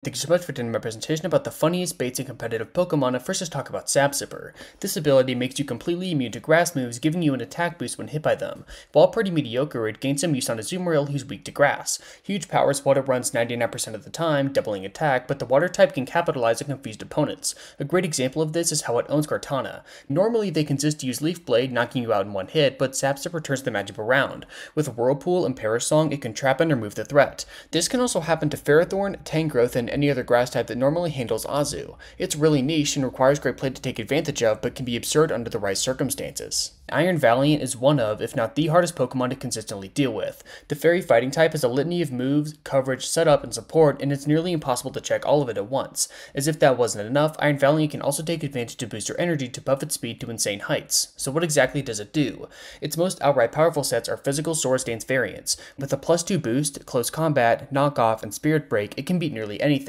Thank you so much for attending my presentation about the funniest baits in competitive Pokemon, and first let's talk about Sap Zipper. This ability makes you completely immune to grass moves, giving you an attack boost when hit by them. While pretty mediocre, it gains some use on a Azumarill who's weak to grass. Huge powers water runs 99% of the time, doubling attack, but the water type can capitalize on confused opponents. A great example of this is how it owns Kartana. Normally they consist to use Leaf Blade, knocking you out in one hit, but Sap Zipper turns the matchup around. With Whirlpool and Parasong, it can trap and remove the threat. This can also happen to Ferrothorn, Tangrowth, and any other grass type that normally handles Azu. It's really niche and requires great play to take advantage of, but can be absurd under the right circumstances. Iron Valiant is one of, if not the hardest Pokemon to consistently deal with. The Fairy Fighting type has a litany of moves, coverage, setup, and support, and it's nearly impossible to check all of it at once. As if that wasn't enough, Iron Valiant can also take advantage to boost your energy to buff its speed to insane heights. So what exactly does it do? Its most outright powerful sets are physical Swords Dance variants. With a +2 boost, close combat, knockoff, and spirit break, it can beat nearly anything.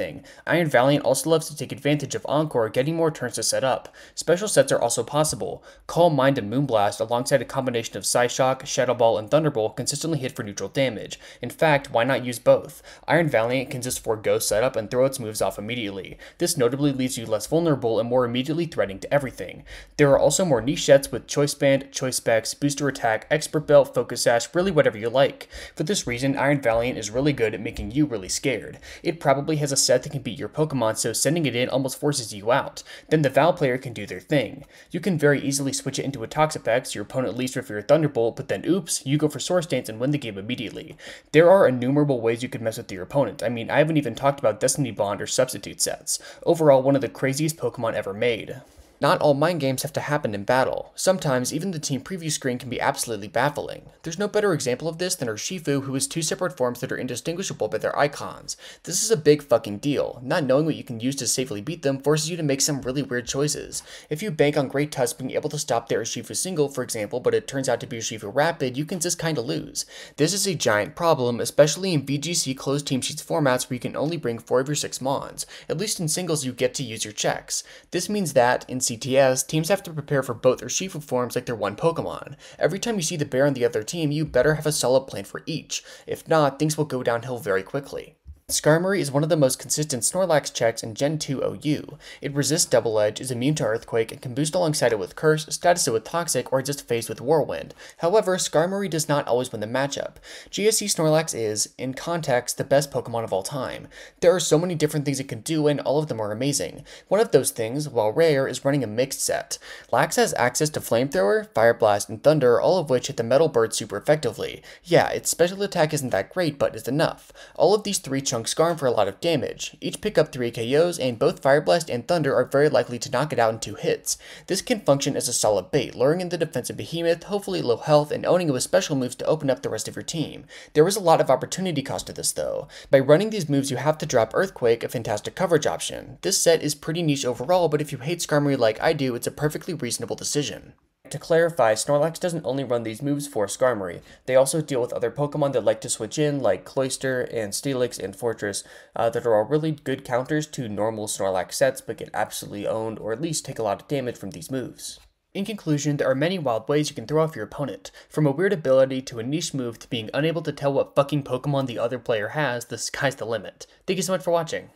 Iron Valiant also loves to take advantage of Encore, getting more turns to set up. Special sets are also possible. Calm Mind and Moonblast, alongside a combination of Psyshock, Shadow Ball, and Thunderbolt, consistently hit for neutral damage. In fact, why not use both? Iron Valiant can just forego setup and throw its moves off immediately. This notably leaves you less vulnerable and more immediately threatening to everything. There are also more niche sets with Choice Band, Choice Specs, Booster Attack, Expert Belt, Focus Sash, really whatever you like. For this reason, Iron Valiant is really good at making you really scared. It probably has a set that can beat your Pokemon, so sending it in almost forces you out. Then the Val player can do their thing. You can very easily switch it into a Toxapex, your opponent leaves for your Thunderbolt, but then oops, you go for Swords Dance and win the game immediately. There are innumerable ways you could mess with your opponent. I mean, I haven't even talked about Destiny Bond or Substitute sets. Overall, one of the craziest Pokemon ever made. Not all mind games have to happen in battle. Sometimes, even the team preview screen can be absolutely baffling. There's no better example of this than Urshifu, who has two separate forms that are indistinguishable by their icons. This is a big fucking deal. Not knowing what you can use to safely beat them forces you to make some really weird choices. If you bank on Great Tusk being able to stop their Urshifu single, for example, but it turns out to be Urshifu Rapid, you can just kinda lose. This is a giant problem, especially in VGC closed team sheets formats where you can only bring 4 of your 6 Mons. At least in singles you get to use your checks. This means that, in CTS, teams have to prepare for both Urshifu forms like they're one Pokemon. Every time you see the bear on the other team, you better have a solid plan for each. If not, things will go downhill very quickly. Skarmory is one of the most consistent Snorlax checks in Gen 2 OU. It resists Double Edge, is immune to Earthquake, and can boost alongside it with Curse, status it with Toxic, or just phase with Whirlwind. However, Skarmory does not always win the matchup. GSC Snorlax is, in context, the best Pokemon of all time. There are so many different things it can do, and all of them are amazing. One of those things, while rare, is running a mixed set. Lax has access to Flamethrower, Fire Blast, and Thunder, all of which hit the Metal Bird super effectively. Yeah, its special attack isn't that great, but is enough. All of these 3 chunks Skarm for a lot of damage. Each pick up 3 KOs, and both Fire Blast and Thunder are very likely to knock it out in 2 hits. This can function as a solid bait, luring in the defensive behemoth, hopefully low health, and owning it with special moves to open up the rest of your team. There is a lot of opportunity cost to this though. By running these moves you have to drop Earthquake, a fantastic coverage option. This set is pretty niche overall, but if you hate Skarmory like I do, it's a perfectly reasonable decision. To clarify, Snorlax doesn't only run these moves for Skarmory, they also deal with other Pokemon that like to switch in, like Cloyster and Steelix and Fortress, that are all really good counters to normal Snorlax sets, but get absolutely owned, or at least take a lot of damage from these moves. In conclusion, there are many wild ways you can throw off your opponent. From a weird ability to a niche move to being unable to tell what fucking Pokemon the other player has, the sky's the limit. Thank you so much for watching.